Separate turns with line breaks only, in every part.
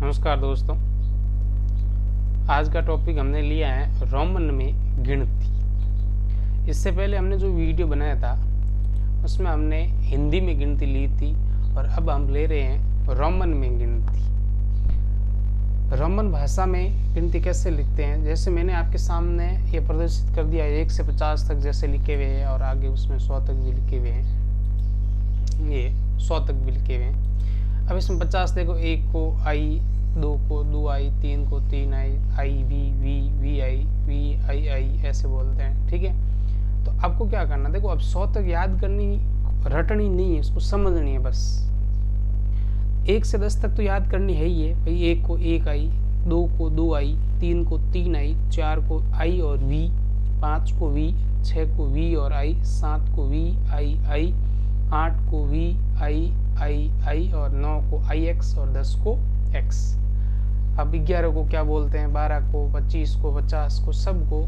नमस्कार दोस्तों, आज का टॉपिक हमने लिया है रोमन में गिनती। इससे पहले हमने जो वीडियो बनाया था उसमें हमने हिंदी में गिनती ली थी और अब हम ले रहे हैं रोमन में गिनती। रोमन भाषा में गिनती कैसे लिखते हैं, जैसे मैंने आपके सामने ये प्रदर्शित कर दिया 1 से 50 तक जैसे लिखे हुए हैं और आगे उसमें 100 तक भी लिखे हुए हैं। ये 100 तक भी लिखे हुए हैं। अब इसमें 50 देखो, 1 को आई, 2 को 2 आई, 3 को 3 आई, आई वी आई ऐसे बोलते हैं। ठीक है, तो आपको क्या करना, देखो अब 100 तक याद करनी, रटनी नहीं है, उसको समझनी है बस। 1 से 10 तक तो याद करनी है ही है भाई। 1 को 1 आई, 2 को 2 आई, 3 को 3 आई, 4 को आई और वी, 5 को वी, 6 को वी और आई, 7 को वी आई, 8 को वी आई और 9 को आई एक्स और 10 को एक्स। अब 11 को क्या बोलते हैं, 12 को, 25 को, 50 को, सब को।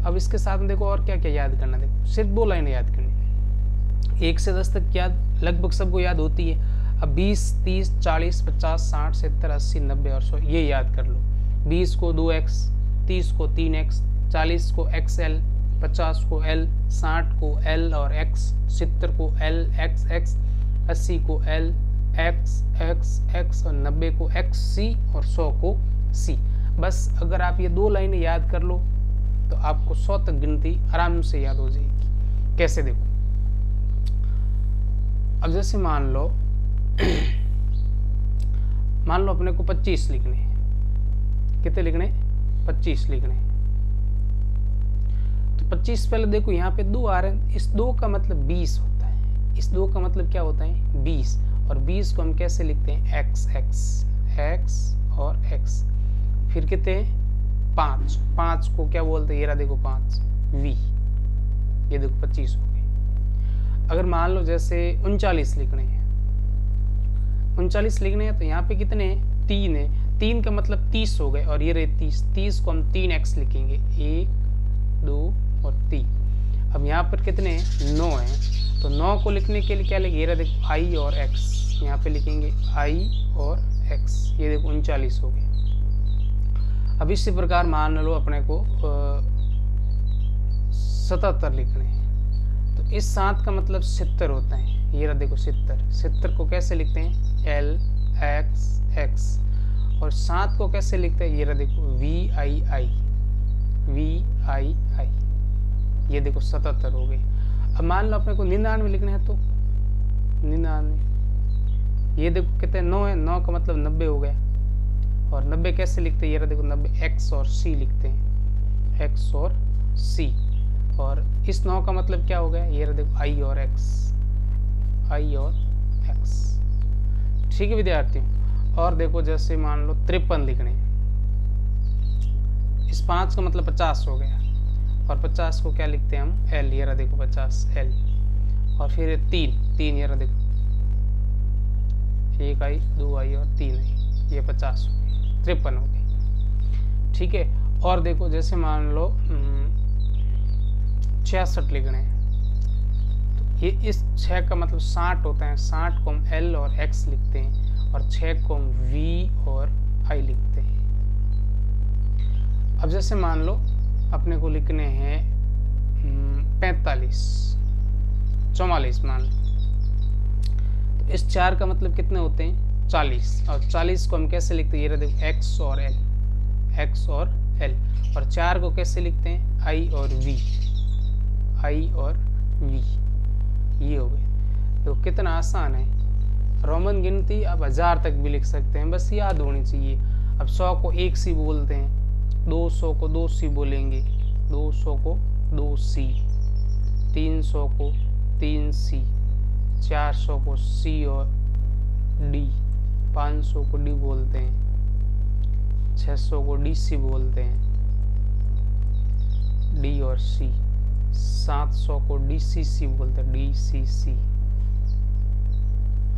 अब इसके साथ में देखो और क्या क्या याद करना, देखो सिर्फ 2 लाइनें याद करनी। 1 से 10 तक याद लगभग सबको याद होती है। अब 20, 30, 40, 50, 60, 70, 80, 90 और 100 ये याद कर लो। 20 को 2x, 30 को 3x, 40 को XL, 50 को L, 60 को L और X, 70 को L XX, 80 को L X और 90 को XC और 100 को C। बस अगर आप ये 2 लाइनें याद कर लो तो आपको 100 तक गिनती आराम से याद हो जाएगी। कैसे, देखो अब जैसे मान लो अपने को 25 लिखने हैं। कितने लिखने? 25 लिखने हैं। तो 25 पहले देखो यहाँ पे 2 आ रहे हैं, इस 2 का मतलब 20 होता है। इस 2 का मतलब क्या होता है? 20। और 20 को हम कैसे लिखते हैं? x और x। फिर कितने हैं? 5 को क्या बोलते हैं? ये रहा देखो 5 v। ये देखो 25 हो गए। अगर मान लो जैसे 39 लिखने हैं, 39 लिखने हैं तो यहाँ पे कितने हैं? 3 है। 3 का मतलब 30 हो गए और ये रहे 30 को हम 3x लिखेंगे, 1 2 और 3। अब यहाँ पर कितने हैं? 9 है। तो 9 को लिखने के लिए क्या लिखे? ये रहा देखो i और x, यहाँ पे लिखेंगे i और x। ये देखो 39 हो गए। अब इसी प्रकार मान लो अपने को 77 लिखने हैं। तो इस 7 का मतलब 70 होता है। ये रहा देखो 70 को कैसे लिखते हैं? L X। और 7 को कैसे लिखते हैं? ये रहा देखो V I। ये देखो 77 हो गए। अब मान लो अपने को 99 लिखने हैं तो 99। ये देखो कितने? 9 है। 9 का मतलब 90 हो गया। और 90 कैसे लिखते हैं? ये रहा देखो 90 x और c लिखते हैं, x और c। और इस 9 का मतलब क्या हो गया? ये रहा देखो i और x। ठीक है विद्यार्थियों। और देखो जैसे मान लो 53 लिखने हैं। इस 5 का मतलब 50 हो गया और 50 को क्या लिखते हैं हम? L। ये रहा देखो 50 L। और फिर 3 ये रहा देखो 1 आई, 2 आई और 3 आई, ये 50 हो गई, 53 हो गई। ठीक है। और देखो जैसे मान लो 66 लिखने हैं। तो ये इस 6 का मतलब 60 होता है। 60 को हम L और X लिखते हैं और 6 को हम V और I लिखते हैं। अब जैसे मान लो अपने को लिखने हैं 44 मान लो। तो इस 4 का मतलब कितने होते हैं? 40। और 40 को हम कैसे लिखते हैं? ये रहा देखो x और L। और 4 को कैसे लिखते हैं? I और V। ये हो गए। तो कितना आसान है रोमन गिनती। अब 1000 तक भी लिख सकते हैं, बस याद होनी चाहिए। अब 100 को 1 सी बोलते हैं, 200 को 2 सी बोलेंगे, 200 को 2 सी, 300 को 3 सी, 400 को सी और डी, 500 को डी बोलते हैं, 600 को डी सी बोलते हैं, डी और सी, 700 को डी सी सी बोलते हैं, डी सी सी,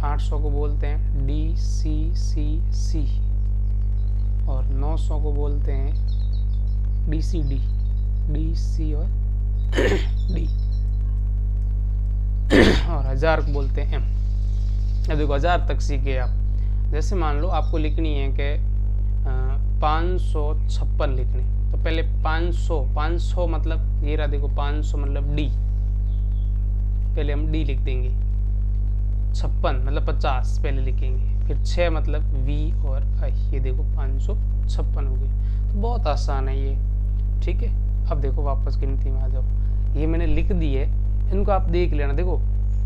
800 को बोलते हैं डी सी सी सी, और 900 को बोलते हैं D C D, D C और डी, और 1000 को बोलते हैं एम। अब देखो 1000 तक सीखे आप। जैसे मान लो आपको लिखनी है कि 556 लिखने, तो पहले 500 मतलब ये रहा देखो 500 मतलब डी, पहले हम डी लिख देंगे। 56 मतलब 50 पहले लिखेंगे, फिर 6 मतलब वी और आई, ये देखो 556 हो गई। तो बहुत आसान है ये, ठीक है। अब देखो वापस गिनती में आ जाओ, ये मैंने लिख दी है, इनको आप देख लेना। देखो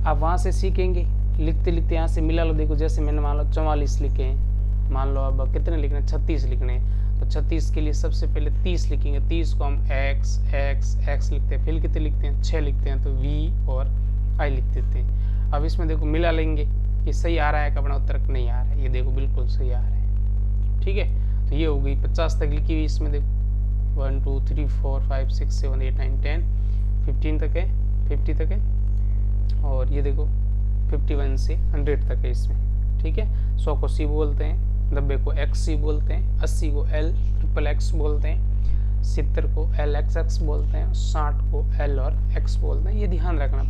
आप वहाँ से सीखेंगे, लिखते लिखते यहाँ से मिला लो। देखो जैसे मैंने मान लो 44 लिखे हैं, मान लो अब कितने लिखने हैं, 36 लिखने हैं, तो 36 के लिए सबसे पहले 30 लिखेंगे। 30 को हम x लिखते हैं, फिर कितने लिखते हैं 6 लिखते हैं, तो v और i लिख देते हैं। अब इसमें देखो मिला लेंगे, ये सही आ रहा है कि अपना उत्तर नहीं आ रहा है, ये देखो बिल्कुल सही आ रहा है, ठीक है। तो ये हो गई 50 तक लिखी हुई, इसमें देखो 1 2 3 4 5 6 7 8 9 10 15 तक है, 50 तक है, और ये देखो 51 से 100 तक है इसमें, ठीक है। 100 को C बोलते हैं, 90 को XC बोलते हैं, 80 को LXX बोलते हैं, 70 को LXX बोलते हैं, 60 को L और X बोलते हैं। ये ध्यान रखना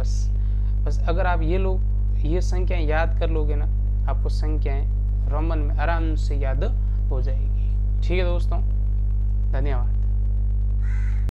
बस अगर आप ये संख्याएं याद कर लोगे ना, आपको संख्याएं रोमन में आराम से याद हो जाएगी, ठीक है दोस्तों। धन्यवाद।